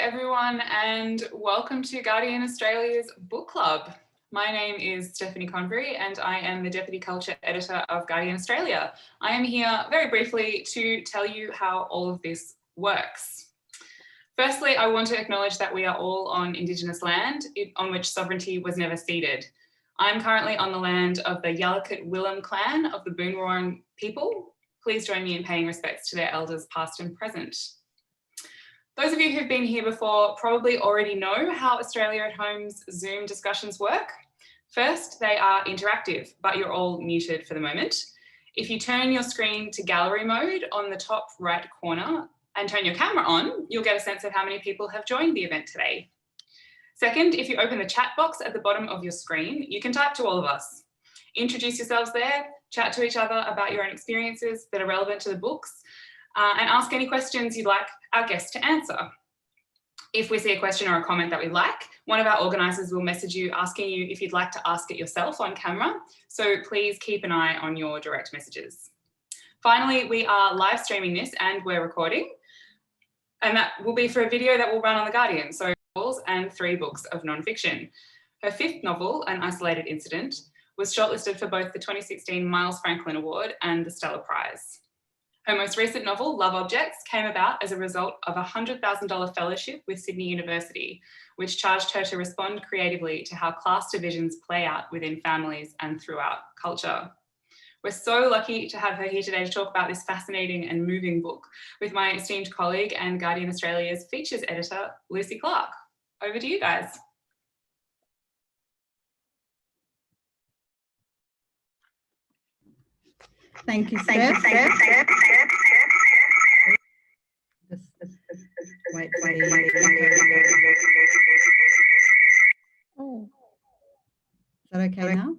everyone, and welcome to Guardian Australia's book club. My name is Stephanie Convery and I am the Deputy Culture Editor of Guardian Australia. I am here very briefly to tell you how all of this works. Firstly, I want to acknowledge that we are all on Indigenous land on which sovereignty was never ceded. I'm currently on the land of the Yalukit Willam clan of the Boonwurrung people. Please join me in paying respects to their elders past and present. Those of you who've been here before probably already know how Australia at Home's Zoom discussions work. First, they are interactive, but you're all muted for the moment. If you turn your screen to gallery mode on the top right corner and turn your camera on, you'll get a sense of how many people have joined the event today. Second, if you open the chat box at the bottom of your screen, you can type to all of us. Introduce yourselves there, chat to each other about your own experiences that are relevant to the books, and ask any questions you'd like our guests to answer. If we see a question or a comment that we like, one of our organisers will message you asking you if you'd like to ask it yourself on camera, so please keep an eye on your direct messages. Finally, we are live streaming this and we're recording, and that will be for a video that will run on The Guardian, so novels and 3 books of non-fiction. Her 5th novel, An Isolated Incident, was shortlisted for both the 2016 Miles Franklin Award and the Stella Prize. Her most recent novel, Love Objects, came about as a result of a $100,000 fellowship with Sydney University, which charged her to respond creatively to how class divisions play out within families and throughout culture. We're so lucky to have her here today to talk about this fascinating and moving book with my esteemed colleague and Guardian Australia's features editor, Lucy Clark. Over to you guys. Thank you, Steph. Wait. Oh. Is that okay now?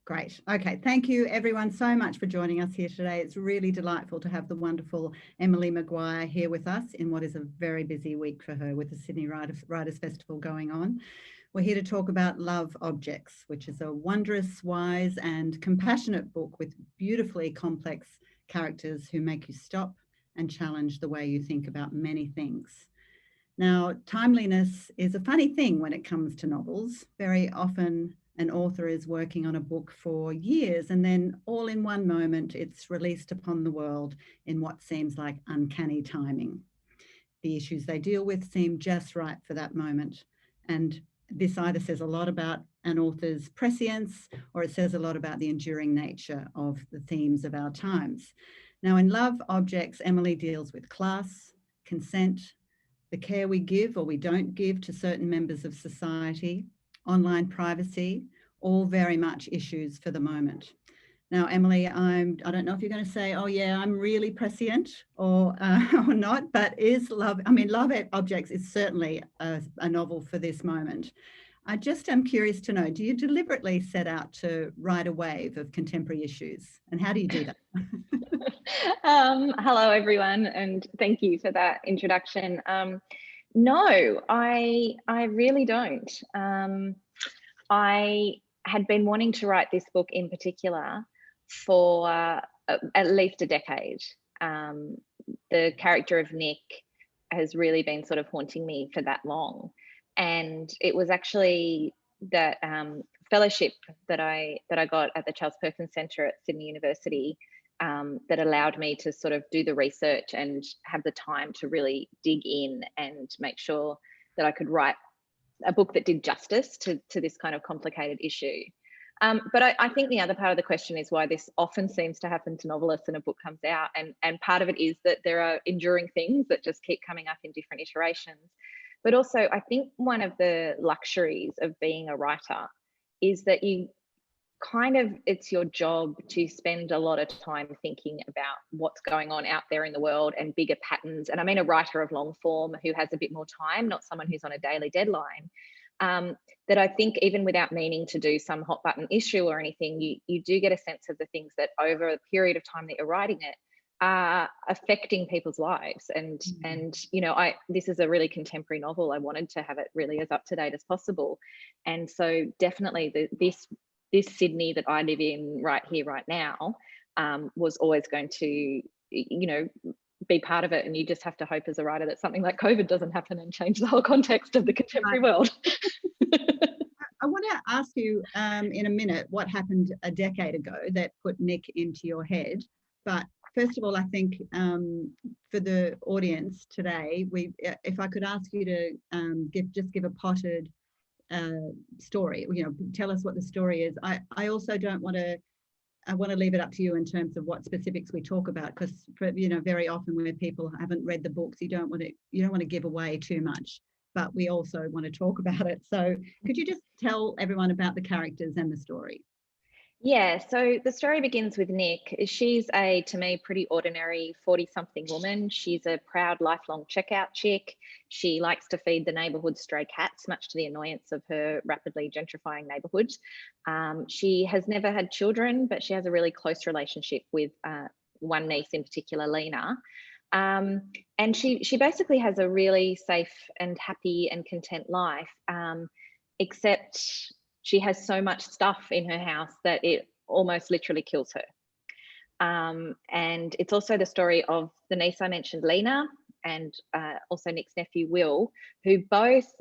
Great. Okay. Thank you everyone so much for joining us here today. It's really delightful to have the wonderful Emily Maguire here with us in what is a very busy week for her with the Sydney Writers Festival going on. We're here to talk about Love Objects, which is a wondrous, wise and compassionate book with beautifully complex characters who make you stop and challenge the way you think about many things. Now, timeliness is a funny thing when it comes to novels. Very often an author is working on a book for years and then all in one moment it's released upon the world in what seems like uncanny timing. The issues they deal with seem just right for that moment, and this either says a lot about an author's prescience or it says a lot about the enduring nature of the themes of our times. Now, in Love Objects, Emily deals with class, consent, the care we give or we don't give to certain members of society, online privacy, all very much issues for the moment. Now, Emily, I don't know if you're going to say, oh yeah, I'm really prescient or not, but Love Objects is certainly a novel for this moment. I just am curious to know, do you deliberately set out to ride a wave of contemporary issues? And how do you do that? Hello, everyone, and thank you for that introduction. No, I really don't. I had been wanting to write this book in particular for at least a decade. The character of Nick has really been sort of haunting me for that long. And it was actually that fellowship that I got at the Charles Perkins Centre at Sydney University that allowed me to sort of do the research and have the time to really dig in and make sure that I could write a book that did justice to this kind of complicated issue. But I think the other part of the question is why this often seems to happen to novelists when a book comes out. And part of it is that there are enduring things that just keep coming up in different iterations. But also, I think one of the luxuries of being a writer is that it's your job to spend a lot of time thinking about what's going on out there in the world and bigger patterns. And I mean a writer of long form who has a bit more time, not someone who's on a daily deadline. That I think even without meaning to do some hot button issue or anything, you do get a sense of the things that over a period of time that you're writing it are affecting people's lives. And you know, this is a really contemporary novel. I wanted to have it really as up to date as possible. And so definitely this Sydney that I live in right here, right now, was always going to, you know, be part of it, and you just have to hope as a writer that something like COVID doesn't happen and change the whole context of the contemporary world. I want to ask you in a minute what happened a decade ago that put Nick into your head. But first of all, I think for the audience today, if I could ask you to give a potted story, tell us what the story is. I also don't want to. I want to leave it up to you in terms of what specifics we talk about, because very often when people haven't read the books, you don't want to give away too much, but we also want to talk about it. So could you just tell everyone about the characters and the story? Yeah, so the story begins with Nick. She's to me, pretty ordinary 40-something woman. She's a proud, lifelong checkout chick. She likes to feed the neighbourhood stray cats, much to the annoyance of her rapidly gentrifying neighbourhood. She has never had children, but she has a really close relationship with one niece in particular, Lena. And she basically has a really safe and happy and content life, except she has so much stuff in her house that it almost literally kills her. And it's also the story of the niece I mentioned, Lena, and also Nick's nephew, Will, who both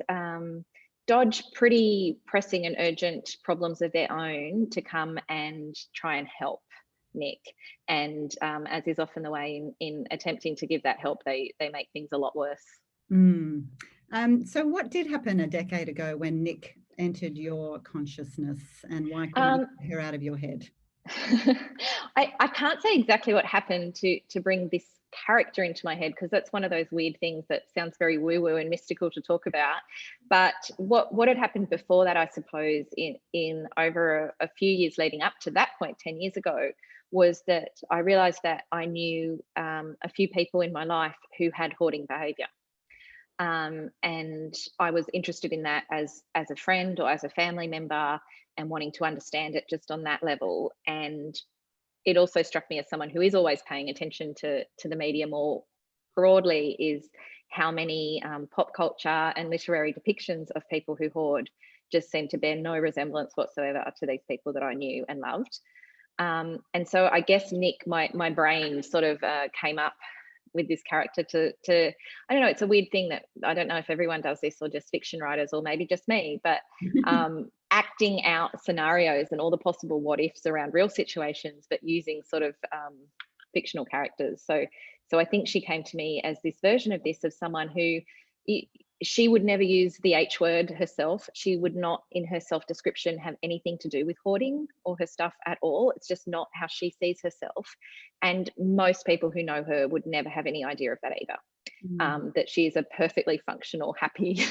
dodge pretty pressing and urgent problems of their own to come and try and help Nick. And as is often the way in attempting to give that help, they make things a lot worse. So what did happen a decade ago when Nick entered your consciousness, and why couldn't you get her out of your head? I can't say exactly what happened to bring this character into my head, because that's one of those weird things that sounds very woo-woo and mystical to talk about. But what had happened before that, I suppose, in over a few years leading up to that point, 10 years ago, was that I realized that I knew a few people in my life who had hoarding behavior. And I was interested in that as a friend or as a family member, and wanting to understand it just on that level. And it also struck me as someone who is always paying attention to the media more broadly, is how many pop culture and literary depictions of people who hoard just seem to bear no resemblance whatsoever to these people that I knew and loved. And so I guess Nick, my brain sort of came up with this character to I don't know, it's a weird thing that I don't know if everyone does this or just fiction writers or maybe just me, but acting out scenarios and all the possible what ifs around real situations, but using sort of fictional characters. So I think she came to me as this version of this, of someone who she would never use the H word herself. She would not, in her self-description, have anything to do with hoarding or her stuff at all. It's just not how she sees herself. And most people who know her would never have any idea of that either. That she is a perfectly functional, happy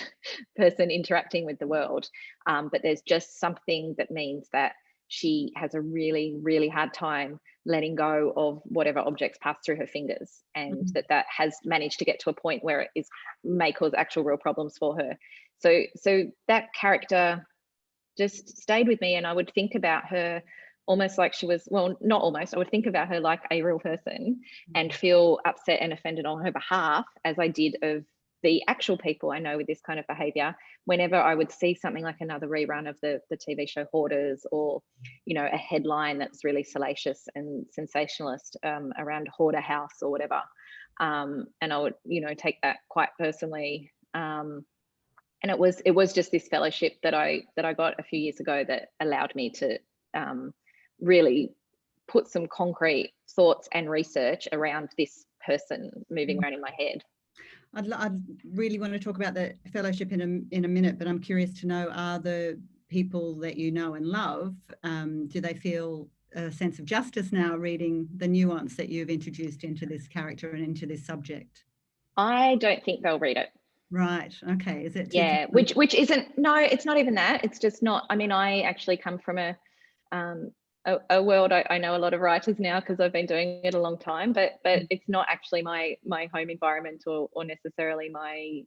person interacting with the world. But there's just something that means that she has a really, really hard time letting go of whatever objects pass through her fingers, and that has managed to get to a point where it may cause actual real problems for her. So that character just stayed with me, and I would think about her almost like she was, well, not almost, I would think about her like a real person and feel upset and offended on her behalf, as I did of the actual people I know with this kind of behavior, whenever I would see something like another rerun of the TV show Hoarders, or, you know, a headline that's really salacious and sensationalist around hoarder house or whatever. And I would, you know, take that quite personally. And it was just this fellowship that I got a few years ago that allowed me to really put some concrete thoughts and research around this person moving around in my head. I'd really want to talk about the fellowship in a minute, but I'm curious to know, are the people that you know and love, do they feel a sense of justice now reading the nuance that you've introduced into this character and into this subject? I don't think they'll read it. Right. Okay. Is it? Yeah. Which isn't, no, it's not even that. It's just not. I mean, I actually come from a world. I know a lot of writers now because I've been doing it a long time, but it's not actually my home environment or necessarily my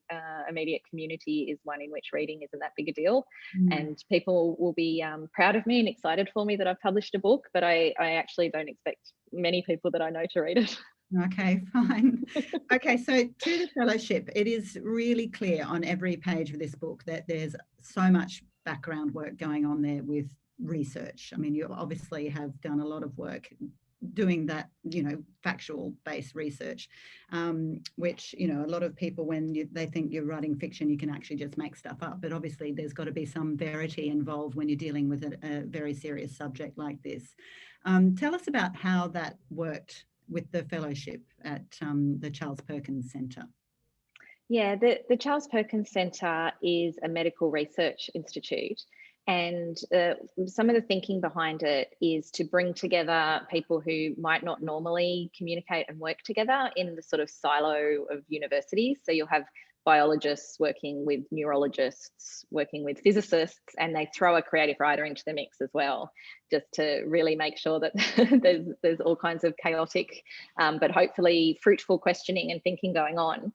immediate community is one in which reading isn't that big a deal. And people will be proud of me and excited for me that I've published a book, but I actually don't expect many people that I know to read it. Okay, fine. Okay, so to the fellowship, it is really clear on every page of this book that there's so much background work going on there with research. I mean, you obviously have done a lot of work doing that, factual based research, which, a lot of people, when they think you're writing fiction, you can actually just make stuff up. But obviously there's got to be some verity involved when you're dealing with a very serious subject like this. Tell us about how that worked with the fellowship at the Charles Perkins Centre. Yeah, the Charles Perkins Centre is a medical research institute, and some of the thinking behind it is to bring together people who might not normally communicate and work together in the sort of silo of universities. So you'll have biologists working with neurologists, working with physicists, and they throw a creative writer into the mix as well, just to really make sure that there's all kinds of chaotic, but hopefully fruitful questioning and thinking going on.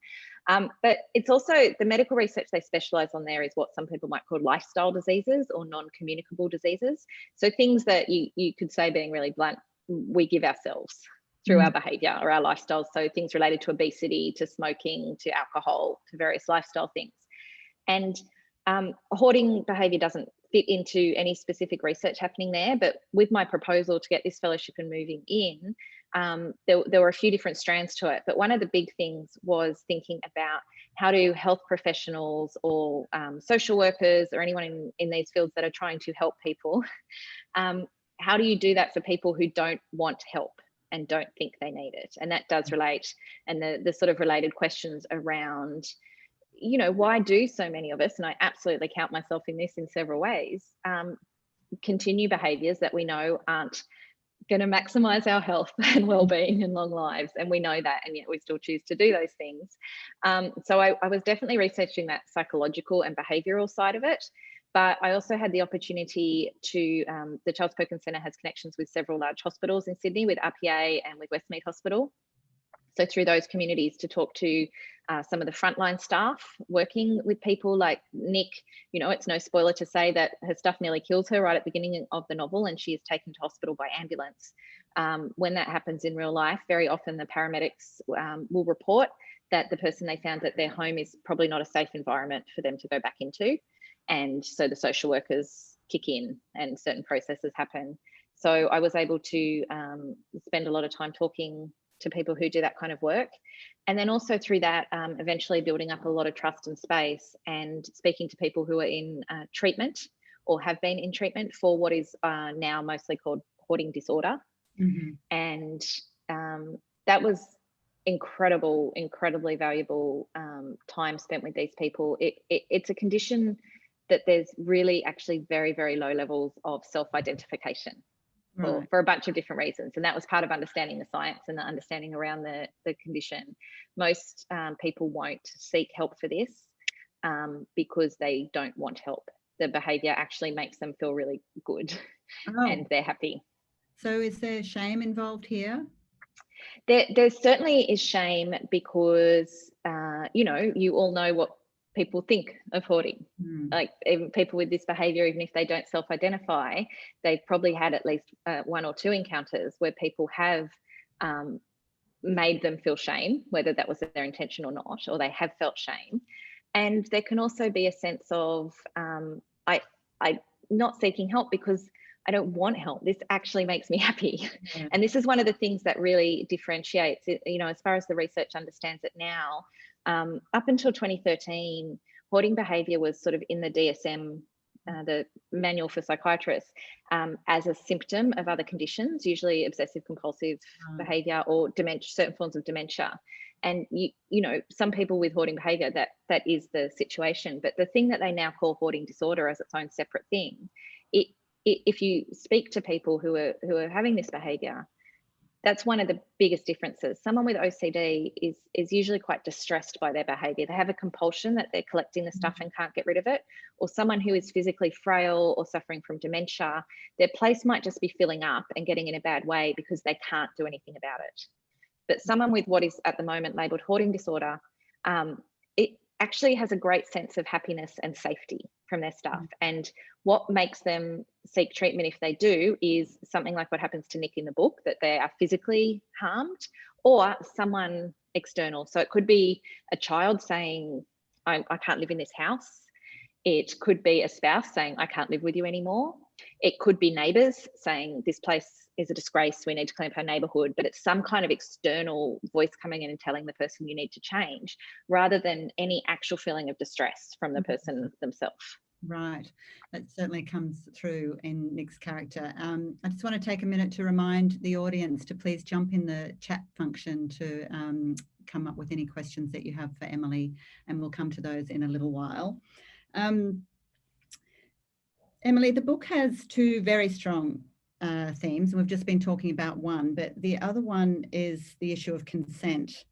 But it's also the medical research they specialise on there is what some people might call lifestyle diseases or non-communicable diseases. So things that you could say, being really blunt, we give ourselves through our behaviour or our lifestyles. So things related to obesity, to smoking, to alcohol, to various lifestyle things. And hoarding behaviour doesn't fit into any specific research happening there, but with my proposal to get this fellowship and moving in, there were a few different strands to it. But one of the big things was thinking about how do health professionals or social workers or anyone in these fields that are trying to help people, how do you do that for people who don't want help and don't think they need it? And that does relate, and the sort of related questions around, why do so many of us, and I absolutely count myself in this in several ways, continue behaviours that we know aren't going to maximise our health and well-being and long lives, and we know that, and yet we still choose to do those things. So I was definitely researching that psychological and behavioural side of it, but I also had the opportunity to, the Charles Perkins Centre has connections with several large hospitals in Sydney, with RPA and with Westmead Hospital. So through those communities to talk to some of the frontline staff working with people like Nick. It's no spoiler to say that her stuff nearly kills her right at the beginning of the novel, and she is taken to hospital by ambulance. When that happens in real life, very often the paramedics will report that the person they found at their home is probably not a safe environment for them to go back into. And so the social workers kick in and certain processes happen. So I was able to spend a lot of time talking to people who do that kind of work. And then also through that, eventually building up a lot of trust and space and speaking to people who are in treatment or have been in treatment for what is now mostly called hoarding disorder. Mm-hmm. And that was incredibly valuable time spent with these people. It's a condition that there's really actually very, very low levels of self-identification. Right. For a bunch of different reasons, and that was part of understanding the science and the understanding around the condition. Most people won't seek help for this because they don't want help. The behaviour actually makes them feel really good and they're happy. So is there shame involved here? There certainly is shame because you all know what people think of hoarding. Like even people with this behavior, even if they don't self-identify, they've probably had at least one or two encounters where people have made them feel shame, whether that was their intention or not, or they have felt shame. And there can also be a sense of I not seeking help because I don't want help. This actually makes me happy. Yeah. And this is one of the things that really differentiates it, as far as the research understands it now. Up until 2013, hoarding behaviour was sort of in the DSM, the Manual for Psychiatrists, as a symptom of other conditions, usually obsessive compulsive behaviour or dementia, certain forms of dementia. And some people with hoarding behaviour, that is the situation. But the thing that they now call hoarding disorder as its own separate thing, if you speak to people who are having this behaviour, that's one of the biggest differences. Someone with OCD is usually quite distressed by their behaviour. They have a compulsion that they're collecting the stuff and can't get rid of it. Or someone who is physically frail or suffering from dementia, their place might just be filling up and getting in a bad way because they can't do anything about it. But someone with what is at the moment labelled hoarding disorder, it actually has a great sense of happiness and safety from their stuff. And what makes them seek treatment if they do is something like what happens to Nick in the book, that they are physically harmed, or someone external. So it could be a child saying, I can't live in this house. It could be a spouse saying, I can't live with you anymore. It could be neighbours saying this place is a disgrace, we need to clean up our neighbourhood, but it's some kind of external voice coming in and telling the person you need to change, rather than any actual feeling of distress from the person themselves. Right, that certainly comes through in Nick's character. I just want to take a minute to remind the audience to please jump in the chat function to come up with any questions that you have for Emily, and we'll come to those in a little while. Emily, the book has two very strong themes, and we've just been talking about one, but the other one is the issue of consent,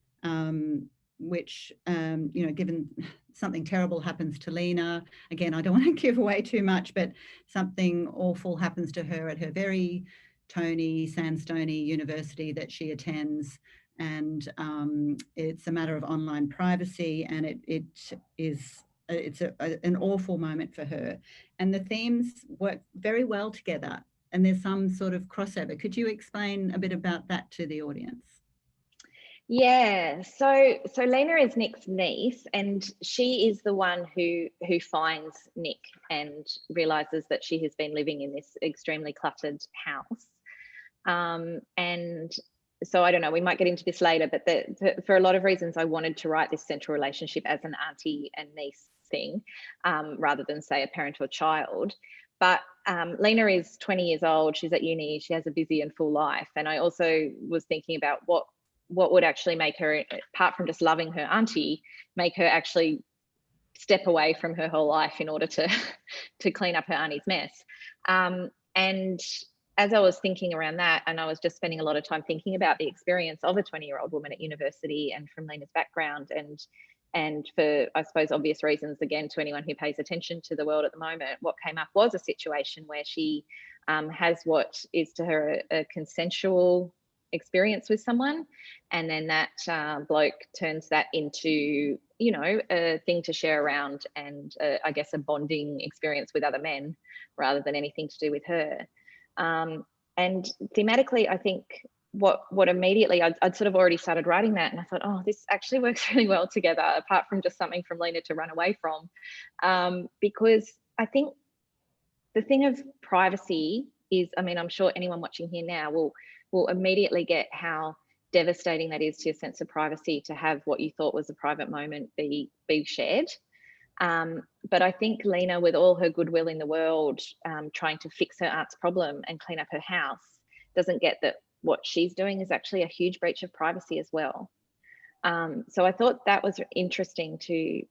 which, you know, given something terrible happens to Lena, again, I don't want to give away too much, but something awful happens to her at her very sandstony university that she attends, and it's a matter of online privacy, and it's an awful moment for her. And the themes work very well together, and there's some sort of crossover. Could you explain a bit about that to the audience? Yeah, so Lena is Nick's niece, and she is the one who finds Nick and realizes that she has been living in this extremely cluttered house. And so I don't know, we might get into this later, but for a lot of reasons, I wanted to write this central relationship as an auntie and niece thing, rather than say a parent or child. But Lena is 20 years old, she's at uni, she has a busy and full life. And I also was thinking about what would actually make her, apart from just loving her auntie, make her actually step away from her whole life in order to clean up her auntie's mess. And as I was thinking around that, and I was just spending a lot of time thinking about the experience of a 20-year-old woman at university, and from Lena's background, and for, I suppose, obvious reasons, again, to anyone who pays attention to the world at the moment, what came up was a situation where she has what is to her a consensual experience with someone, and then that bloke turns that into, you know, a thing to share around, and I guess a bonding experience with other men rather than anything to do with her. And thematically, I think what immediately I'd sort of already started writing that, and I thought, oh, this actually works really well together, apart from just something from Lena to run away from, because I think the thing of privacy is, I mean, I'm sure anyone watching here now will immediately get how devastating that is to your sense of privacy, to have what you thought was a private moment be shared. But I think Lena, with all her goodwill in the world, trying to fix her aunt's problem and clean up her house, doesn't get that what she's doing is actually a huge breach of privacy as well. So I thought that was interesting to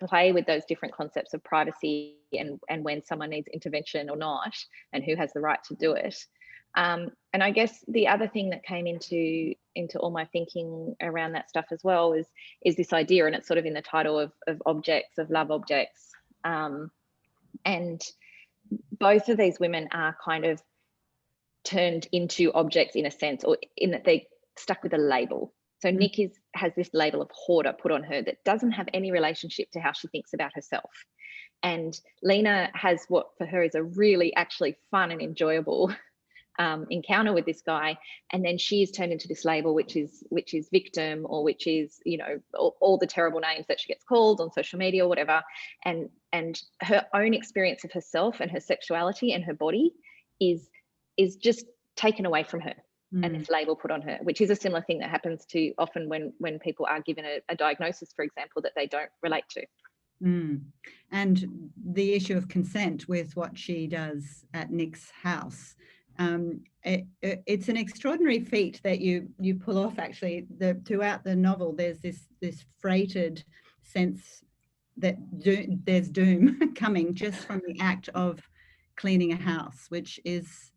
play with those different concepts of privacy, and when someone needs intervention or not, and who has the right to do it. And I guess the other thing that came into all my thinking around that stuff as well is this idea, and it's sort of in the title of objects, of love objects. And both of these women are kind of turned into objects in a sense, or in that they're stuck with a label. So Nick has this label of hoarder put on her that doesn't have any relationship to how she thinks about herself. And Lena has what for her is a really actually fun and enjoyable encounter with this guy, and then she is turned into this label, which is victim, or which is, you know, all the terrible names that she gets called on social media or whatever, and her own experience of herself and her sexuality and her body is just taken away from her, and this label put on her, which is a similar thing that happens to often when people are given a diagnosis, for example, that they don't relate to. And the issue of consent with what she does at Nick's house. It's an extraordinary feat that you pull off. Actually, throughout the novel, there's this freighted sense that there's doom coming just from the act of cleaning a house, which is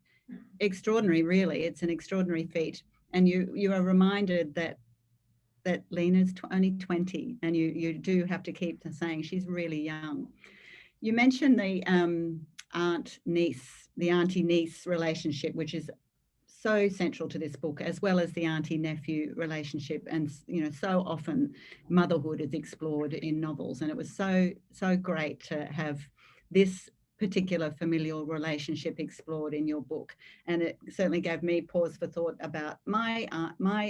extraordinary. Really, it's an extraordinary feat, and you are reminded that Lena's only 20, and you do have to keep saying she's really young. You mentioned the auntie-niece relationship, which is so central to this book, as well as the auntie-nephew relationship. And, you know, so often motherhood is explored in novels, and it was so great to have this particular familial relationship explored in your book. And it certainly gave me pause for thought about my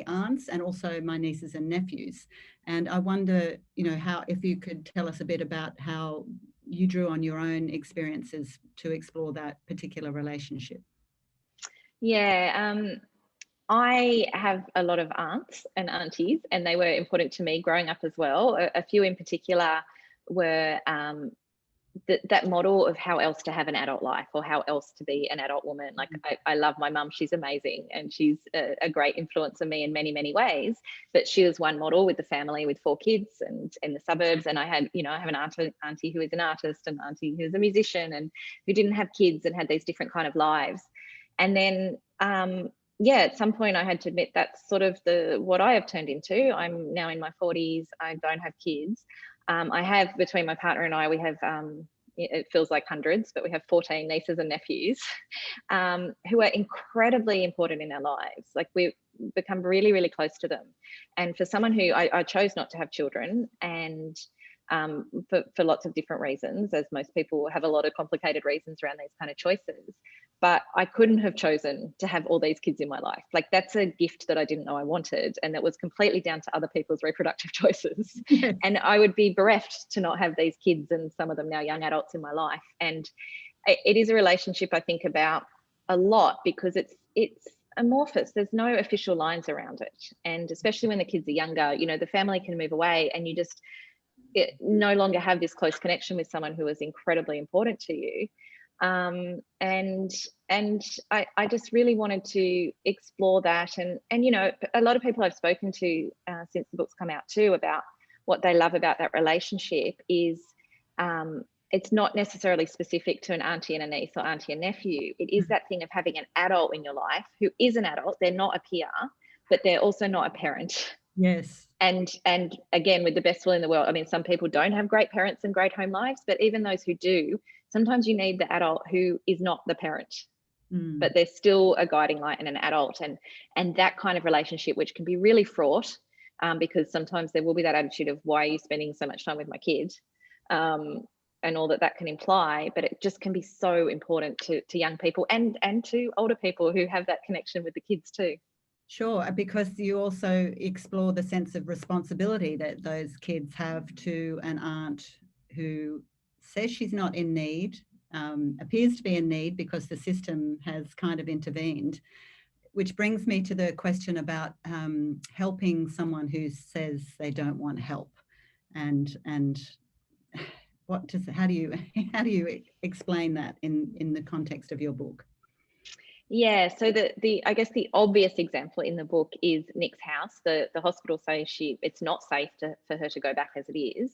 aunts, and also my nieces and nephews. And I wonder, you know, if you could tell us a bit about how you drew on your own experiences to explore that particular relationship. Yeah, I have a lot of aunts and aunties, and they were important to me growing up as well. A few in particular were that model of how else to have an adult life, or how else to be an adult woman. Like I love my mum, she's amazing, and she's a great influence on me in many, many ways. But she was one model with the family with 4 kids and in the suburbs. And I had, I have an auntie who is an artist, an auntie who's a musician, and who didn't have kids and had these different kind of lives. And then yeah, at some point I had to admit that's sort of what I have turned into. I'm now in my 40s. I don't have kids. I have, between my partner and I, we have, it feels like hundreds, but we have 14 nieces and nephews who are incredibly important in our lives. Like, we've become really, really close to them. And for someone who, I chose not to have children, and for lots of different reasons, as most people have a lot of complicated reasons around these kind of choices. But I couldn't have chosen to have all these kids in my life. Like, that's a gift that I didn't know I wanted, and that was completely down to other people's reproductive choices. Yes. And I would be bereft to not have these kids, and some of them now young adults, in my life. And it is a relationship I think about a lot, because it's amorphous. There's no official lines around it. And especially when the kids are younger, the family can move away, and you just no longer have this close connection with someone who is incredibly important to you. And I just really wanted to explore that, and a lot of people I've spoken to since the book's come out too, about what they love about that relationship is it's not necessarily specific to an auntie and a niece, or auntie and nephew. It is that thing of having an adult in your life who is an adult. They're not a peer, but they're also not a parent. Yes. And again, with the best will in the world, I mean, some people don't have great parents and great home lives, but even those who do, sometimes you need the adult who is not the parent, but they're still a guiding light and an adult. And that kind of relationship, which can be really fraught, because sometimes there will be that attitude of, why are you spending so much time with my kid? And all that can imply, but it just can be so important to young people and to older people who have that connection with the kids too. Sure, because you also explore the sense of responsibility that those kids have to an aunt who says she's not in need, appears to be in need because the system has kind of intervened, which brings me to the question about helping someone who says they don't want help, and how do you explain that in the context of your book? Yeah, so I guess the obvious example in the book is Nick's house. The hospital says it's not safe for her to go back as it is.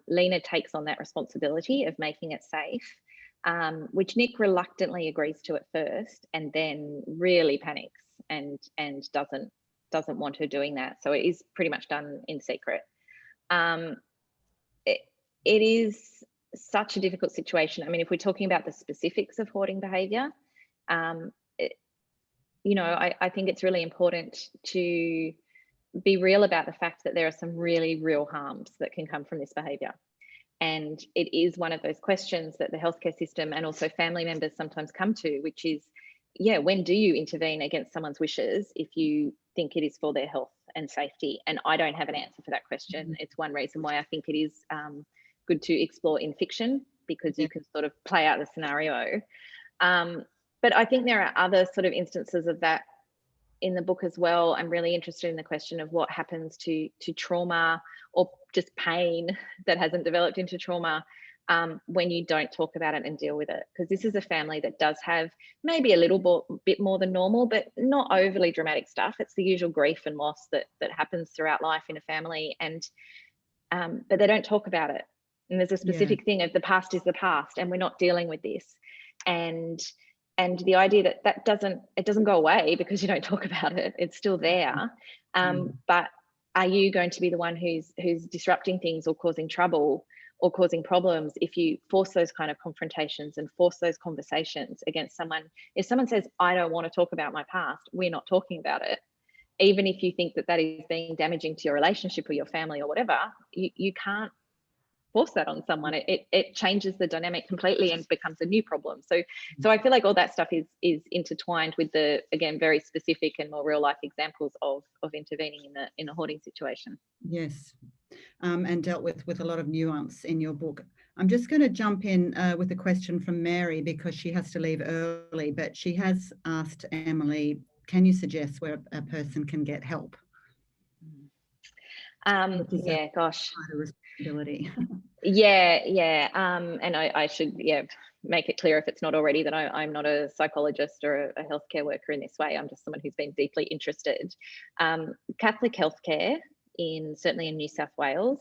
Lena takes on that responsibility of making it safe, which Nick reluctantly agrees to at first, and then really panics and doesn't want her doing that. So it is pretty much done in secret. It is such a difficult situation. I mean, if we're talking about the specifics of hoarding behaviour, I think it's really important to be real about the fact that there are some really real harms that can come from this behaviour. And it is one of those questions that the healthcare system and also family members sometimes come to, which is, when do you intervene against someone's wishes if you think it is for their health and safety? And I don't have an answer for that question. It's one reason why I think it is good to explore in fiction, because you can sort of play out the scenario. But I think there are other sort of instances of that in the book as well. I'm really interested in the question of what happens to trauma, or just pain that hasn't developed into trauma, when you don't talk about it and deal with it. Because this is a family that does have maybe a little bit more than normal, but not overly dramatic stuff. It's the usual grief and loss that happens throughout life in a family, and but they don't talk about it. And there's a specific thing of the past is the past, and we're not dealing with this. And the idea that doesn't go away because you don't talk about it. It's still there. But are you going to be the one who's disrupting things or causing trouble or causing problems if you force those kind of confrontations and force those conversations against someone? If someone says, I don't want to talk about my past, we're not talking about it. Even if you think that is being damaging to your relationship or your family or whatever, you can't force that on someone. It changes the dynamic completely and becomes a new problem. So I feel like all that stuff is intertwined with the, again, very specific and more real life examples of intervening in a hoarding situation. Yes, and dealt with a lot of nuance in your book. I'm just going to jump in with a question from Mary because she has to leave early, but she has asked Emily, can you suggest where a person can get help? Yeah, gosh. A responsibility. Yeah. And I should, make it clear if it's not already that I'm not a psychologist or a healthcare worker in this way. I'm just someone who's been deeply interested. Catholic healthcare certainly in New South Wales,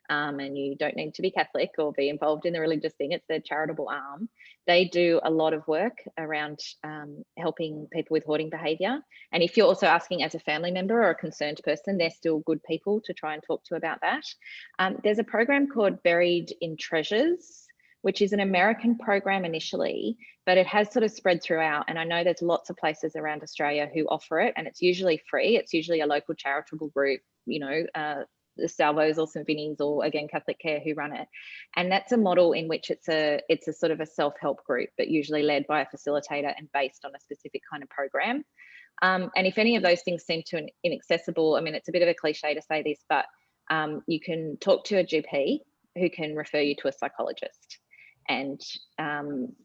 and you don't need to be Catholic or be involved in the religious thing, it's their charitable arm. They do a lot of work around helping people with hoarding behaviour. And if you're also asking as a family member or a concerned person, they're still good people to try and talk to about that. There's a program called Buried in Treasures, which is an American program initially, but it has sort of spread throughout. And I know there's lots of places around Australia who offer it, and it's usually free. It's usually a local charitable group, the Salvos or St Vinny's or again Catholic Care who run it. And that's a model in which it's a sort of a self-help group, but usually led by a facilitator and based on a specific kind of program. And if any of those things seem too inaccessible, I mean, it's a bit of a cliche to say this, but you can talk to a GP who can refer you to a psychologist. And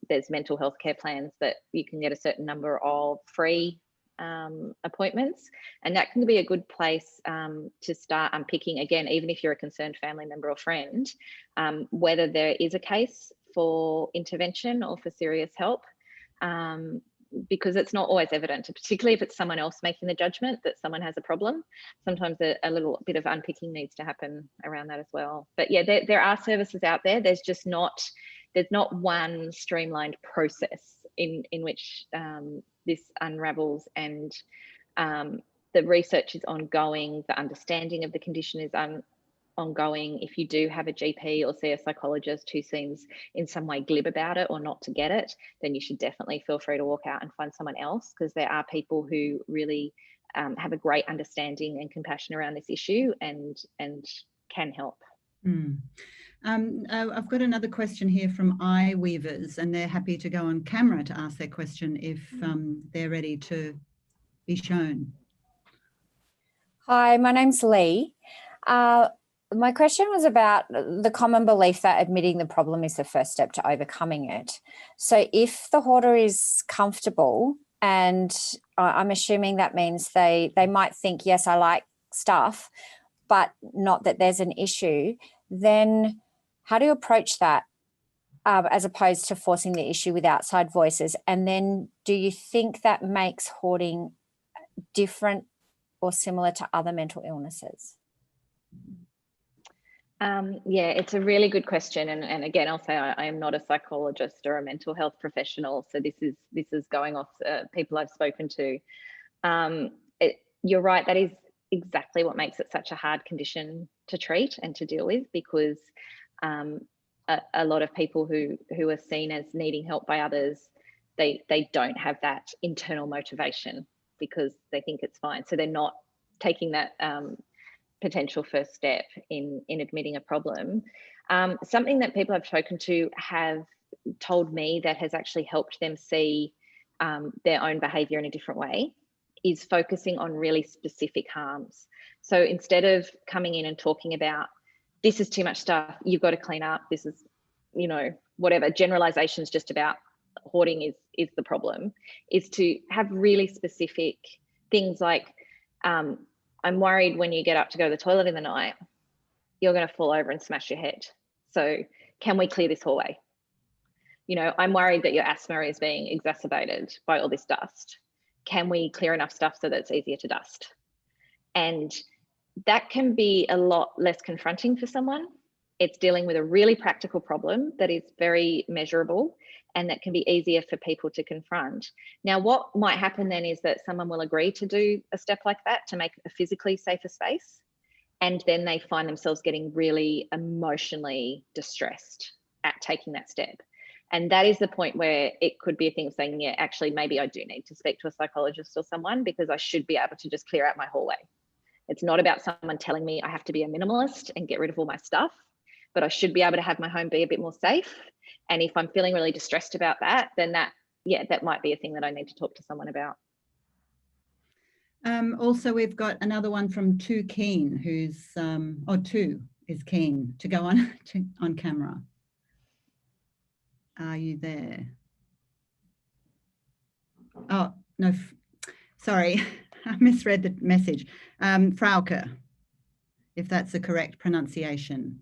there's mental health care plans that you can get a certain number of free appointments, and that can be a good place to start unpicking, again, even if you're a concerned family member or friend, whether there is a case for intervention or for serious help, because it's not always evident, particularly if it's someone else making the judgment that someone has a problem. Sometimes a little bit of unpicking needs to happen around that as well. But yeah, there are services out there. There's not one streamlined process in which this unravels, and the research is ongoing. The understanding of the condition is ongoing. If you do have a GP or see a psychologist who seems in some way glib about it or not to get it, then you should definitely feel free to walk out and find someone else, because there are people who really have a great understanding and compassion around this issue and can help. I've got another question here from Eye Weavers, and they're happy to go on camera to ask their question if they're ready to be shown. Hi, my name's Lee. My question was about the common belief that admitting the problem is the first step to overcoming it. So if the hoarder is comfortable, and I'm assuming that means they might think, yes, I like stuff, but not that there's an issue, then how do you approach that as opposed to forcing the issue with outside voices? And then do you think that makes hoarding different or similar to other mental illnesses? Yeah, it's a really good question. And again, I'll say I am not a psychologist or a mental health professional. So this is going off people I've spoken to. You're right, that is exactly what makes it such a hard condition to treat and to deal with, because a lot of people who are seen as needing help by others, they don't have that internal motivation because they think it's fine. So they're not taking that potential first step in admitting a problem. Something that people I've spoken to have told me that has actually helped them see their own behaviour in a different way is focusing on really specific harms. So instead of coming in and talking about, this is too much stuff, you've got to clean up, this is, whatever, generalizations just about hoarding is the problem, is to have really specific things like, I'm worried when you get up to go to the toilet in the night, you're going to fall over and smash your head. So can we clear this hallway? I'm worried that your asthma is being exacerbated by all this dust. Can we clear enough stuff so that it's easier to dust? And that can be a lot less confronting for someone. It's dealing with a really practical problem that is very measurable and that can be easier for people to confront. Now, what might happen then is that someone will agree to do a step like that to make a physically safer space. And then they find themselves getting really emotionally distressed at taking that step. And that is the point where it could be a thing of saying, yeah, actually, maybe I do need to speak to a psychologist or someone, because I should be able to just clear out my hallway. It's not about someone telling me I have to be a minimalist and get rid of all my stuff, but I should be able to have my home be a bit more safe. And if I'm feeling really distressed about that, then that might be a thing that I need to talk to someone about. Also, we've got another one from Too Keen, who's, Two is keen to go on camera. Are you there? Oh, no, sorry, I misread the message. Frauke, if that's the correct pronunciation.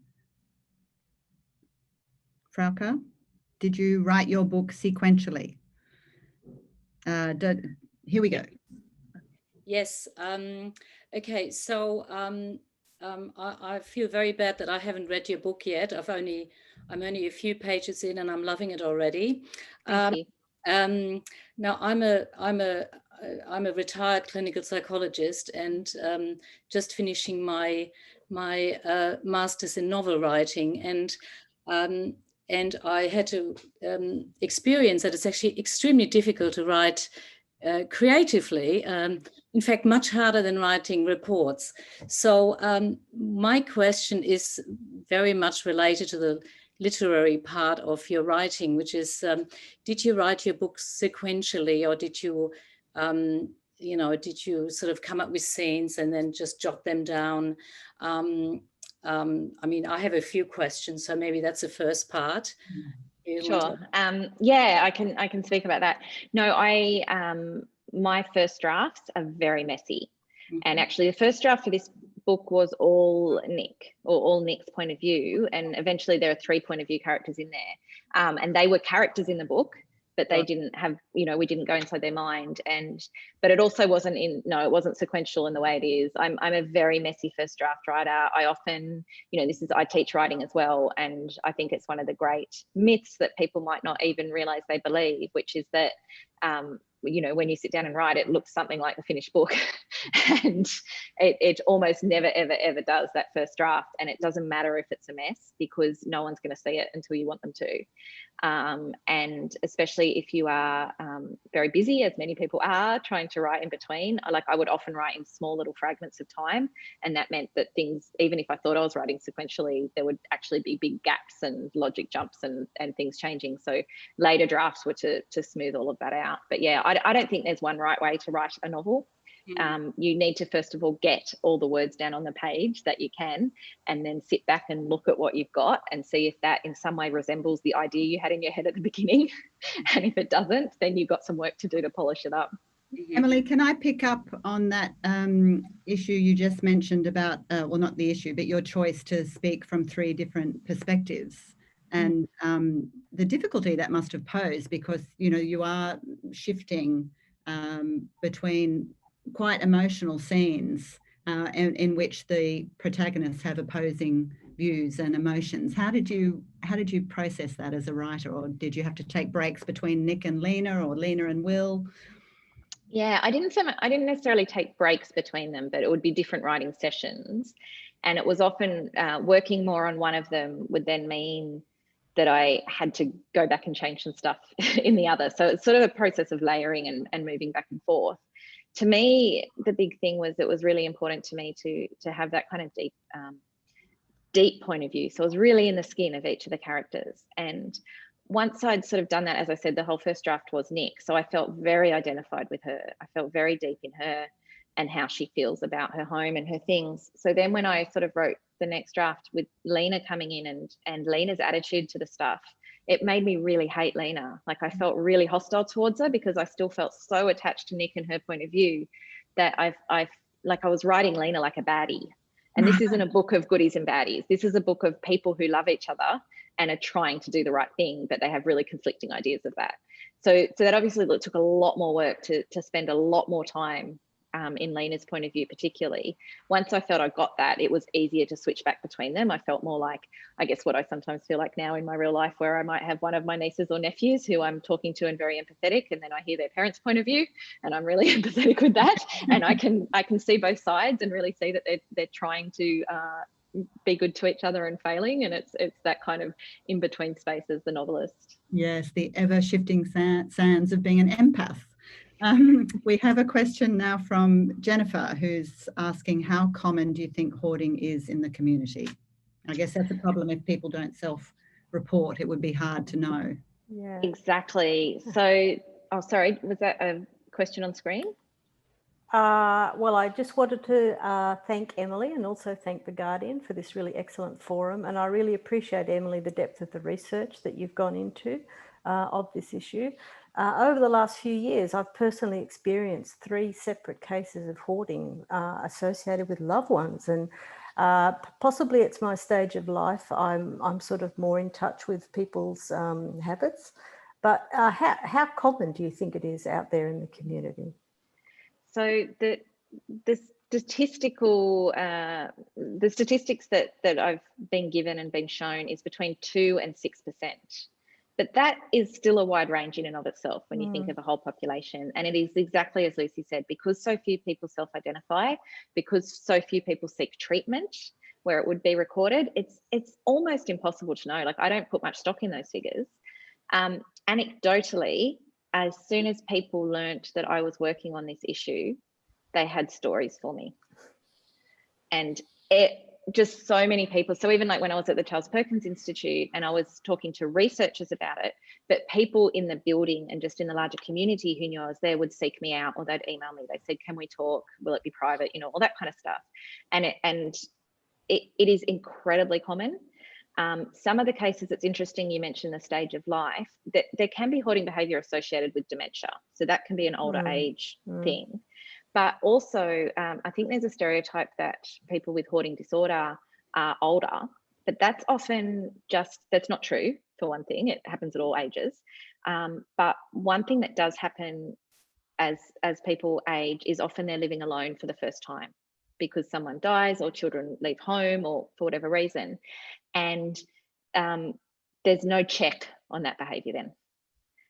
Frauke, did you write your book sequentially? Here we go. Yes. Okay. So I feel very bad that I haven't read your book yet. I'm only a few pages in, and I'm loving it already. Thank you. Now I'm a retired clinical psychologist, and just finishing my master's in novel writing, and I had to experience that it's actually extremely difficult to write creatively. In fact, much harder than writing reports. So my question is very much related to the literary part of your writing, which is, did you write your books sequentially, or did you, did you sort of come up with scenes and then just jot them down? I mean, I have a few questions, so maybe that's the first part. Sure. Yeah, I can speak about that. No, my first drafts are very messy. Mm-hmm. And actually the first draft for this book was all Nick, or all Nick's point of view. And eventually there are 3 point of view characters in there. And they were characters in the book, but they didn't have, we didn't go inside their mind. But it also wasn't it wasn't sequential in the way it is. I'm a very messy first draft writer. I often, I teach writing as well. And I think it's one of the great myths that people might not even realize they believe, which is that, when you sit down and write, it looks something like the finished book. And it almost never, ever, ever does, that first draft. And it doesn't matter if it's a mess, because no one's going to see it until you want them to. And especially if you are very busy, as many people are, trying to write in between, I would often write in small little fragments of time. And that meant that things, even if I thought I was writing sequentially, there would actually be big gaps and logic jumps and things changing. So later drafts were to smooth all of that out. But yeah, I don't think there's one right way to write a novel. You need to first of all get all the words down on the page that you can, and then sit back and look at what you've got and see if that in some way resembles the idea you had in your head at the beginning. And if it doesn't, then you've got some work to do to polish it up. Emily, can I pick up on that issue you just mentioned about, well, not the issue, but your choice to speak from 3 different perspectives, and the difficulty that must have posed, because, you are shifting between quite emotional scenes in which the protagonists have opposing views and emotions. How did you process that as a writer, or did you have to take breaks between Nick and Lena, or Lena and Will? Yeah, I didn't necessarily take breaks between them, but it would be different writing sessions, and it was often working more on one of them would then mean that I had to go back and change some stuff in the other. So it's sort of a process of layering and moving back and forth. To me, the big thing was, it was really important to me to have that kind of deep point of view. So I was really in the skin of each of the characters. And once I'd sort of done that, as I said, the whole first draft was Nick. So I felt very identified with her. I felt very deep in her and how she feels about her home and her things. So then when I sort of wrote the next draft with Lena coming in and Lena's attitude to the stuff, it made me really hate Lena. I felt really hostile towards her, because I still felt so attached to Nick and her point of view that I was writing Lena like a baddie. And this isn't a book of goodies and baddies. This is a book of people who love each other and are trying to do the right thing, but they have really conflicting ideas of that. So that obviously took a lot more work to spend a lot more time in Lena's point of view, particularly. Once I felt I got that, it was easier to switch back between them. I felt more like, I guess, what I sometimes feel like now in my real life, where I might have one of my nieces or nephews who I'm talking to and very empathetic, and then I hear their parents' point of view and I'm really empathetic with that. And I can see both sides and really see that they're trying to be good to each other and failing. And it's that kind of in between space as the novelist. Yes, the ever shifting sands of being an empath. We have a question now from Jennifer, who's asking, how common do you think hoarding is in the community? I guess that's a problem. If people don't self-report, it would be hard to know. Yeah. Exactly. So, oh, sorry, was that a question on screen? Well, I just wanted to thank Emily and also thank The Guardian for this really excellent forum. And I really appreciate, Emily, the depth of the research that you've gone into of this issue. Over the last few years, I've personally experienced 3 separate cases of hoarding associated with loved ones. And possibly it's my stage of life. I'm sort of more in touch with people's habits. But how common do you think it is out there in the community? So the statistics that I've been given and been shown is between 2 and 6%. But that is still a wide range in and of itself when you think of a whole population. And it is exactly as Lucy said, because so few people self-identify, because so few people seek treatment where it would be recorded, it's almost impossible to know. Like, I don't put much stock in those figures. Anecdotally, as soon as people learnt that I was working on this issue, they had stories for me. And just so many people. So even like when I was at the Charles Perkins Institute and I was talking to researchers about it, but people in the building and just in the larger community who knew I was there would seek me out, or they'd email me. They said, can we talk? Will it be private? You know, all that kind of stuff. And it is incredibly common. Some of the cases, it's interesting, you mentioned the stage of life, that there can be hoarding behaviour associated with dementia. So that can be an older age thing. But also, I think there's a stereotype that people with hoarding disorder are older, but that's often that's not true, for one thing. It happens at all ages. But one thing that does happen as people age is often they're living alone for the first time because someone dies or children leave home or for whatever reason. And there's no check on that behaviour then.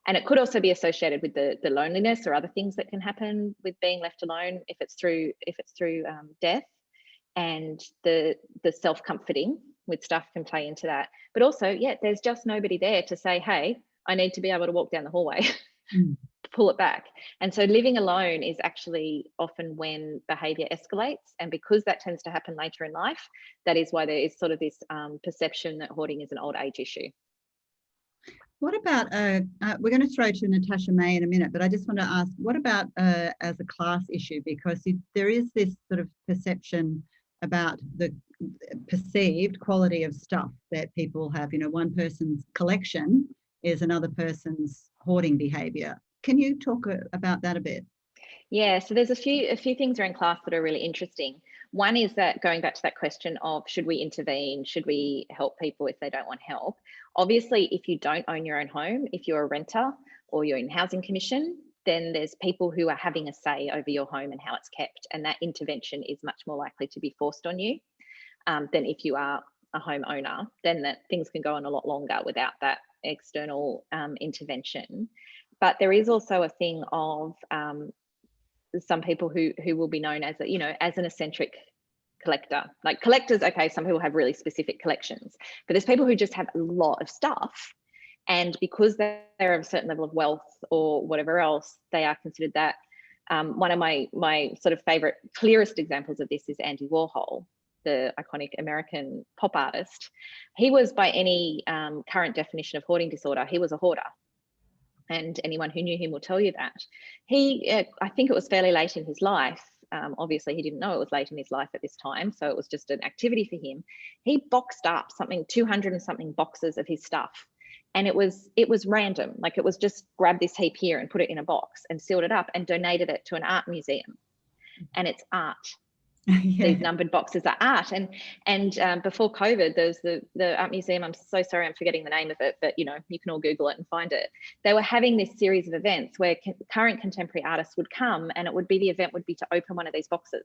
And it could also be associated with the loneliness or other things that can happen with being left alone if it's through death, and the self-comforting with stuff can play into that. But also, yeah, there's just nobody there to say, hey, I need to be able to walk down the hallway, pull it back. And so living alone is actually often when behaviour escalates. And because that tends to happen later in life, that is why there is sort of this perception that hoarding is an old age issue. What about, we're going to throw to Natasha May in a minute, but I just want to ask, what about as a class issue? Because there is this sort of perception about the perceived quality of stuff that people have. You know, one person's collection is another person's hoarding behaviour. Can you talk about that a bit? Yeah, so there's a few things around class that are really interesting. One is that going back to that question of should we intervene, should we help people if they don't want help? Obviously, if you don't own your own home, if you're a renter or you're in housing commission, then there's people who are having a say over your home and how it's kept, and that intervention is much more likely to be forced on you than if you are a homeowner. Then that things can go on a lot longer without that external intervention. But there is also a thing of some people who will be known as as an eccentric collector. Like collectors, okay, some people have really specific collections, but there's people who just have a lot of stuff, and because they're of a certain level of wealth or whatever else, they are considered that. One of my sort of favorite, clearest examples of this is Andy Warhol, the iconic American pop artist. He was, by any current definition of hoarding disorder, he was a hoarder. And anyone who knew him will tell you that. I think it was fairly late in his life. Obviously, he didn't know it was late in his life at this time, so it was just an activity for him. He boxed up 200 and something boxes of his stuff, and it was random. Like, it was just grab this heap here and put it in a box and sealed it up and donated it to an art museum. And it's art. Yeah. These numbered boxes are art. And before COVID, there's the art museum. I'm so sorry, I'm forgetting the name of it, but you can all Google it and find it. They were having this series of events where current contemporary artists would come, and the event would be to open one of these boxes.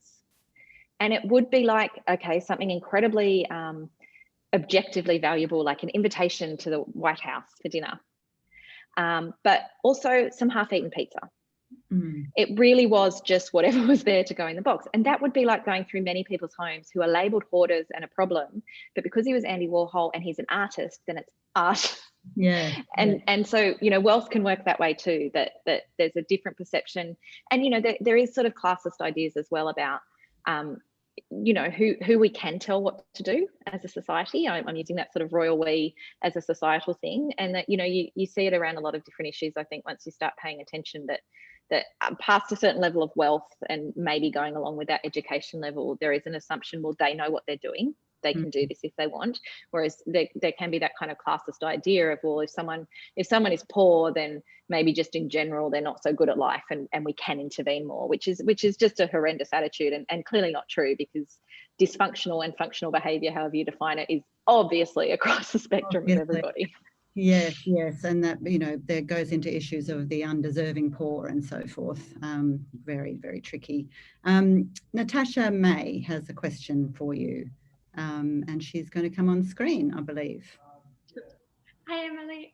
And it would be like, okay, something incredibly objectively valuable, like an invitation to the White House for dinner, but also some half-eaten pizza. It really was just whatever was there to go in the box. And that would be like going through many people's homes who are labelled hoarders and a problem, but because he was Andy Warhol and he's an artist, then it's art. Yeah. And so, wealth can work that way too, that there's a different perception. And, there is sort of classist ideas as well about, who we can tell what to do as a society. I'm using that sort of royal we as a societal thing. And that, you see it around a lot of different issues. I think once you start paying attention that that past a certain level of wealth and maybe going along with that education level, there is an assumption, well, they know what they're doing. They can do this if they want. Whereas there can be that kind of classist idea of, well, if someone is poor, then maybe just in general, they're not so good at life and we can intervene more, which is just a horrendous attitude and clearly not true, because dysfunctional and functional behavior, however you define it, is obviously across the spectrum of everybody. Yes, yes, and that, you know, there goes into issues of the undeserving poor and so forth. Very, very tricky. Natasha May has a question for you, and she's going to come on screen, I believe. Hi, Emily.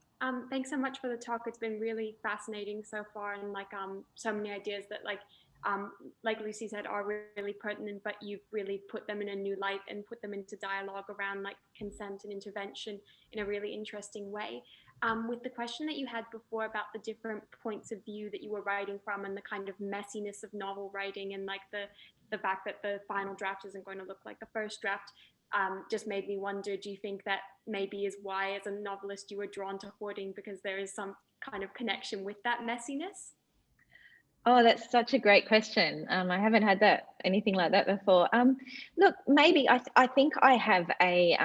Thanks so much for the talk. It's been really fascinating so far, and like so many ideas that like Lucy said are really pertinent, but you've really put them in a new light and put them into dialogue around like consent and intervention in a really interesting way. With the question that you had before about the different points of view that you were writing from and the kind of messiness of novel writing, and like the fact that the final draft isn't going to look like the first draft, just made me wonder, do you think that maybe is why as a novelist you were drawn to Hoarding, because there is some kind of connection with that messiness? Oh, that's such a great question. I haven't had anything like that before. Look, maybe I think I have a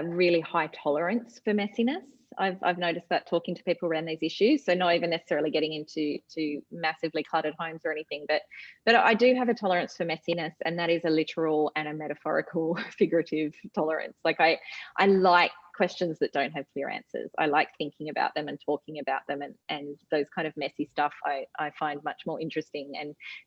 really high tolerance for messiness. I've noticed that talking to people around these issues. So not even necessarily getting into massively cluttered homes or anything, but I do have a tolerance for messiness, and that is a literal and a metaphorical, figurative tolerance. Like I like questions that don't have clear answers. I like thinking about them and talking about them, and those kind of messy stuff I find much more interesting.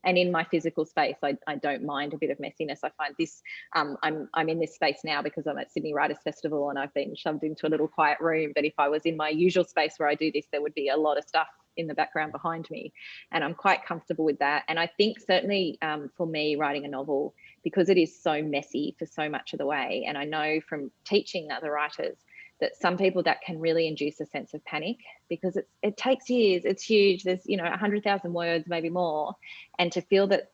And in my physical space, I don't mind a bit of messiness. I find this, I'm in this space now because I'm at Sydney Writers Festival and I've been shoved into a little quiet room. But if I was in my usual space where I do this, there would be a lot of stuff in the background behind me, and I'm quite comfortable with that. And I think certainly for me, writing a novel, because it is so messy for so much of the way, and I know from teaching other writers that some people that can really induce a sense of panic, because it takes years, it's huge, there's 100,000 words, maybe more, and to feel that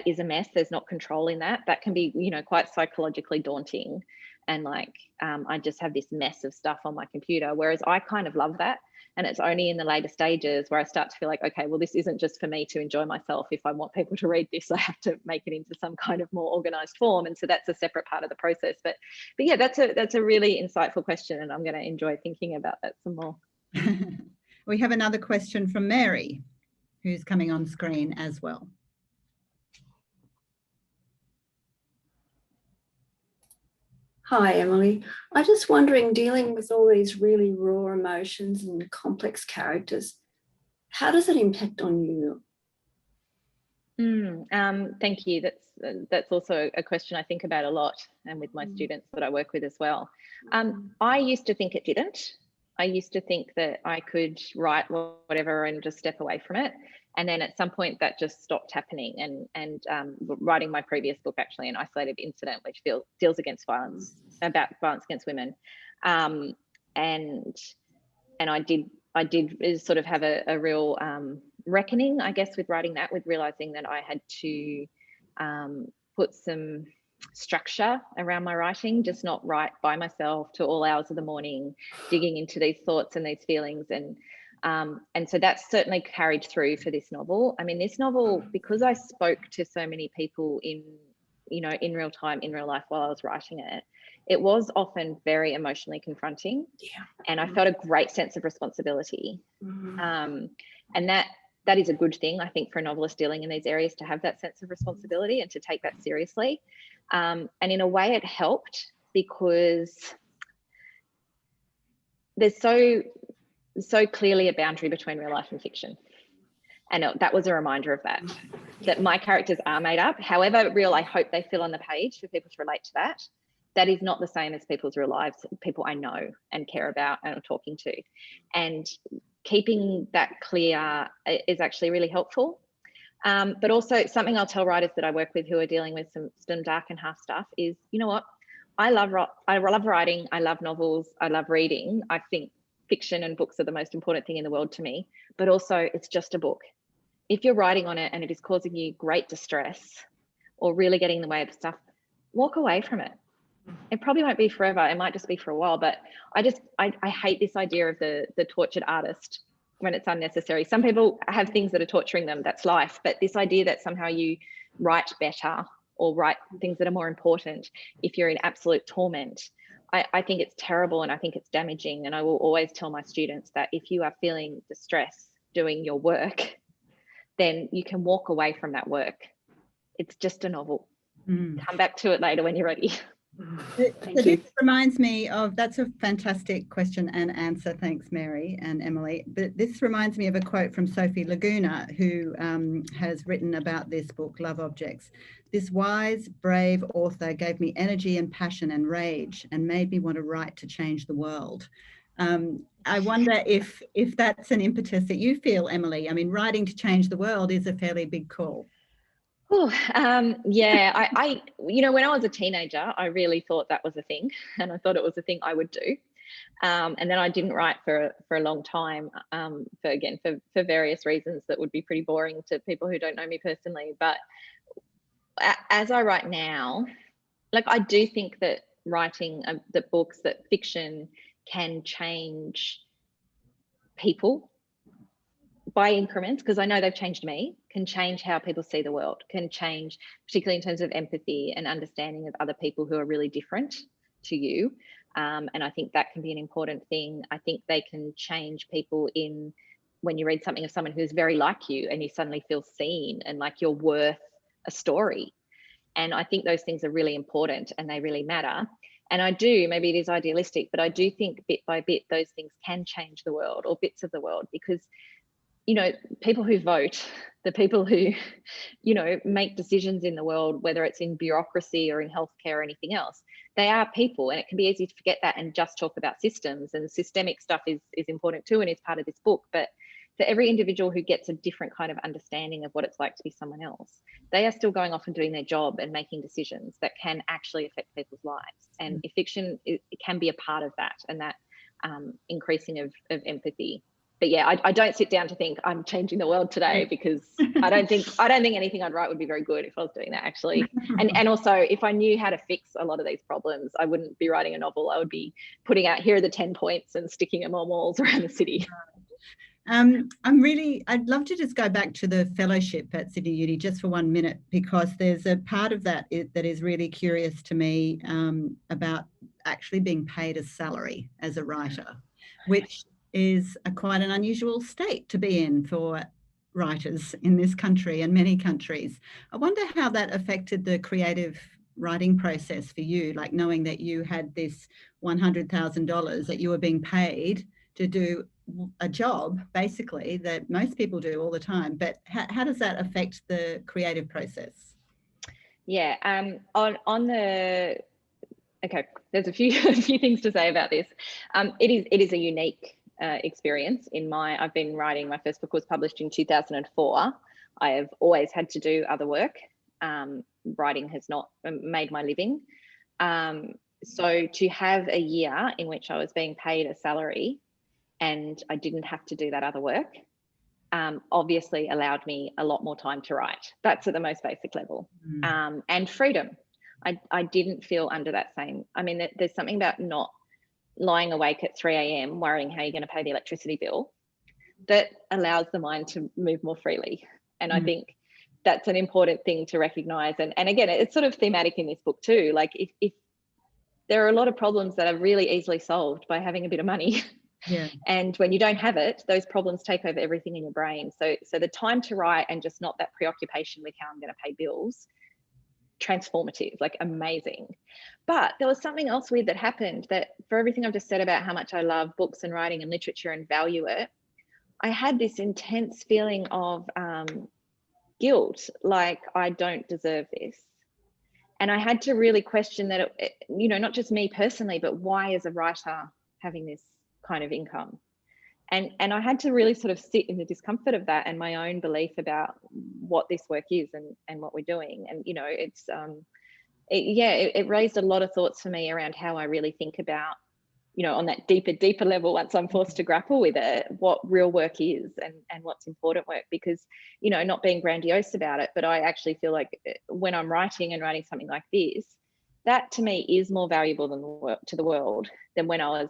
is a mess, there's not control in that can be quite psychologically daunting. And like I just have this mess of stuff on my computer, whereas I kind of love that. And it's only in the later stages where I start to feel like, okay, well, this isn't just for me to enjoy myself. If I want people to read this, I have to make it into some kind of more organized form. And so that's a separate part of the process. But yeah, that's a really insightful question, and I'm going to enjoy thinking about that some more. We have another question from Mary, who's coming on screen as well. Hi, Emily. I'm just wondering, dealing with all these really raw emotions and complex characters, how does it impact on you? Thank you. That's also a question I think about a lot, and with my students that I work with as well. I used to think it didn't. I used to think that I could write whatever and just step away from it. And then at some point that just stopped happening. And writing my previous book, actually, An Isolated Incident, which deals about violence against women. And I did sort of have a real reckoning, I guess, with writing that, with realizing that I had to put some structure around my writing, just not write by myself to all hours of the morning, digging into these thoughts and these feelings. And so that's certainly carried through for this novel. I mean, this novel, because I spoke to so many people in real time, in real life while I was writing it, it was often very emotionally confronting. Yeah. And I felt a great sense of responsibility. And that is a good thing, I think, for a novelist dealing in these areas, to have that sense of responsibility and to take that seriously. And in a way it helped, because there's so clearly a boundary between real life and fiction. And that was a reminder of that my characters are made up. However real I hope they feel on the page for people to relate to that, that is not the same as people's real lives, people I know and care about and I'm talking to. And keeping that clear is actually really helpful. But also something I'll tell writers that I work with who are dealing with some dark and hard stuff is, you know what, I love writing, I love novels, I love reading. I think fiction and books are the most important thing in the world to me, but also it's just a book. If you're writing on it and it is causing you great distress or really getting in the way of stuff, walk away from it. It probably won't be forever. It might just be for a while, but I hate this idea of the tortured artist it's unnecessary. Some people have things that are torturing them, that's life, but this idea that somehow you write better or write things that are more important if you're in absolute torment, I think it's terrible, and I think it's damaging. And I will always tell my students that if you are feeling distress doing your work, then you can walk away from that work. It's just a novel. Come back to it later when you're ready. So this reminds me of, that's a fantastic question and answer. Thanks, Mary and Emily. But this reminds me of a quote from Sophie Laguna, who has written about this book, Love Objects. This wise, brave author gave me energy and passion and rage and made me want to write to change the world. I wonder if that's an impetus that you feel, Emily. I mean, writing to change the world is a fairly big call. Oh, yeah, I when I was a teenager, I really thought that was a thing, and I thought it was a thing I would do. And then I didn't write for a long time, for various reasons that would be pretty boring to people who don't know me personally. But as I write now, like, I do think that writing the books, that fiction can change people by increments, because I know they've changed me, can change how people see the world, can change, particularly in terms of empathy and understanding of other people who are really different to you. And I think that can be an important thing. I think they can change people in when you read something of someone who's very like you and you suddenly feel seen and like you're worth a story. And I think those things are really important and they really matter. And I do, maybe it is idealistic, but I do think bit by bit those things can change the world, or bits of the world, because people who vote, the people who, make decisions in the world, whether it's in bureaucracy or in healthcare or anything else, they are people. And it can be easy to forget that and just talk about systems, and systemic stuff is important too and is part of this book. But for every individual who gets a different kind of understanding of what it's like to be someone else, they are still going off and doing their job and making decisions that can actually affect people's lives. And fiction, it can be a part of that, and that increasing of empathy. But yeah, I don't sit down to think I'm changing the world today, because I don't think anything I'd write would be very good if I was doing that, actually. And also, if I knew how to fix a lot of these problems, I wouldn't be writing a novel. I would be putting out, here are the 10 points, and sticking them on walls around the city. I'd love to just go back to the fellowship at Sydney Uni just for 1 minute, because there's a part of that that is really curious to me, about actually being paid a salary as a writer, which is quite an unusual state to be in for writers in this country and many countries. I wonder how that affected the creative writing process for you, like knowing that you had this $100,000 that you were being paid to do a job, basically, that most people do all the time. But how does that affect the creative process? Yeah, okay, there's a few things to say about this. It is a unique experience. I've been writing, my first book was published in 2004. I have always had to do other work. Writing has not made my living. So to have a year in which I was being paid a salary and I didn't have to do that other work, obviously allowed me a lot more time to write. That's at the most basic level. And freedom. I didn't feel under that same, there's something about not lying awake at 3 a.m. worrying how you're going to pay the electricity bill that allows the mind to move more freely. And I think that's an important thing to recognize. And again, it's sort of thematic in this book too. Like, if there are a lot of problems that are really easily solved by having a bit of money. Yeah. And when you don't have it, those problems take over everything in your brain. So the time to write, and just not that preoccupation with how I'm going to pay bills, transformative, like amazing. But there was something else weird that happened, that for everything I've just said about how much I love books and writing and literature and value it, I had this intense feeling of guilt, like I don't deserve this. And I had to really question that, not just me personally, but why is a writer having this kind of income? And I had to really sort of sit in the discomfort of that and my own belief about what this work is and what we're doing. And, it raised a lot of thoughts for me around how I really think about, on that deeper level, once I'm forced to grapple with it, what real work is and what's important work. Because, not being grandiose about it, but I actually feel like when I'm writing something like this, that to me is more valuable to the world than when I was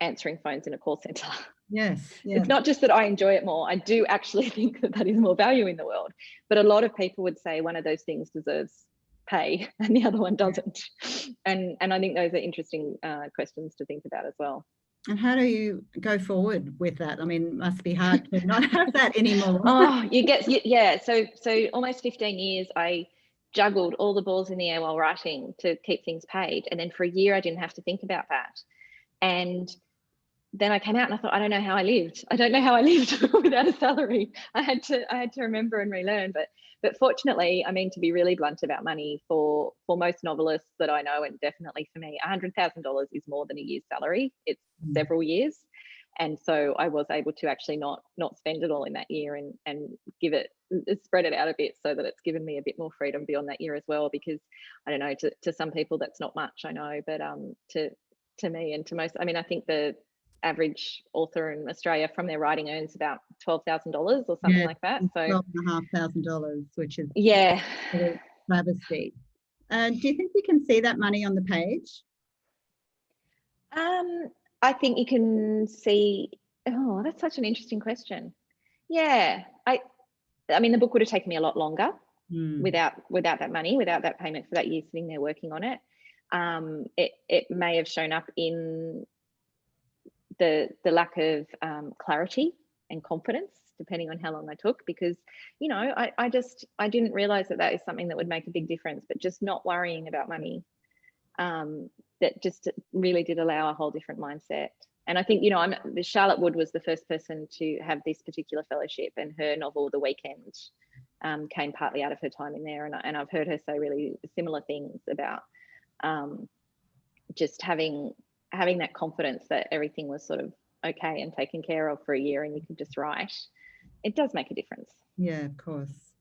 answering phones in a call centre. Yes, yes. It's not just that I enjoy it more. I do actually think that that is more value in the world. But a lot of people would say one of those things deserves pay and the other one doesn't. And I think those are interesting questions to think about as well. And how do you go forward with that? I mean, it must be hard to not have that anymore. Oh, yeah. So almost 15 years, I juggled all the balls in the air while writing to keep things paid. And then for a year, I didn't have to think about that. And then I came out and I thought, I don't know how I lived. I don't know how I lived without a salary. I had to remember and relearn. But fortunately, I mean, to be really blunt about money, for most novelists that I know, and definitely for me, $100,000 is more than a year's salary. It's several years. And so I was able to actually not spend it all in that year and give it, spread it out a bit, so that it's given me a bit more freedom beyond that year as well. Because I don't know, to some people that's not much, I know, but to me and to most, I mean, I think the average author in Australia from their writing earns about $12,000 or something like that. So $12,500, which is yeah, a travesty. Do you think you can see that money on the page? I think you can see. Oh, that's such an interesting question. Yeah, I mean, the book would have taken me a lot longer without that money, without that payment for that year sitting there working on it. It may have shown up in the lack of clarity and confidence, depending on how long I took, because, you know, I didn't realize that is something that would make a big difference. But just not worrying about money, that just really did allow a whole different mindset. And I think, you know, Charlotte Wood was the first person to have this particular fellowship, and her novel The Weekend came partly out of her time in there. And I've heard her say really similar things about just having that confidence that everything was sort of okay and taken care of for a year and you could just write. It does make a difference. Yeah, of course.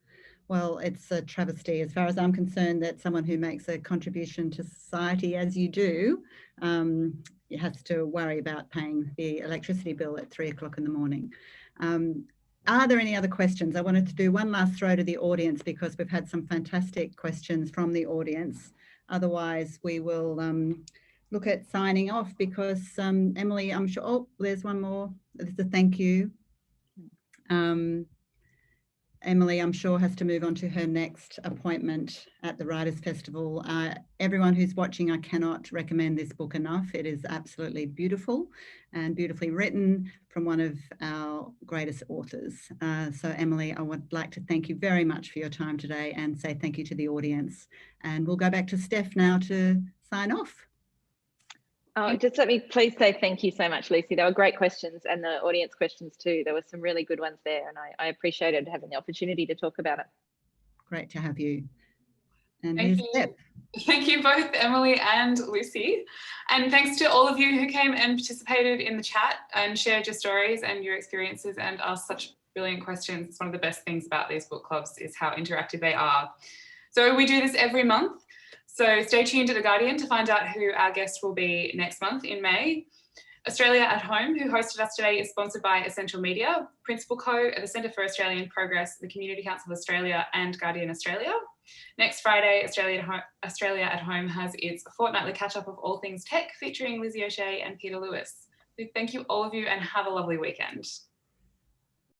Well, it's a travesty, as far as I'm concerned, that someone who makes a contribution to society, as you do, has to worry about paying the electricity bill at 3 o'clock in the morning. Are there any other questions? I wanted to do one last throw to the audience, because we've had some fantastic questions from the audience. Otherwise, we will look at signing off, because Emily, I'm sure, oh, there's one more. There's a thank you. Emily, I'm sure, has to move on to her next appointment at the Writers' Festival. Everyone who's watching, I cannot recommend this book enough. It is absolutely beautiful and beautifully written from one of our greatest authors. So Emily, I would like to thank you very much for your time today and say thank you to the audience. And we'll go back to Steph now to sign off. Oh, just let me please say thank you so much, Lucy. They were great questions, and the audience questions too. There were some really good ones there, and I appreciated having the opportunity to talk about it. Great to have you. And thank you. Steph. Thank you both, Emily and Lucy. And thanks to all of you who came and participated in the chat and shared your stories and your experiences and asked such brilliant questions. It's one of the best things about these book clubs is how interactive they are. So we do this every month. So stay tuned to The Guardian to find out who our guest will be next month in May. Australia at Home, who hosted us today, is sponsored by Essential Media, Principal Co, the Centre for Australian Progress, the Community Council of Australia and Guardian Australia. Next Friday, Australia at Home has its fortnightly catch-up of all things tech, featuring Lizzie O'Shea and Peter Lewis. So thank you all of you and have a lovely weekend.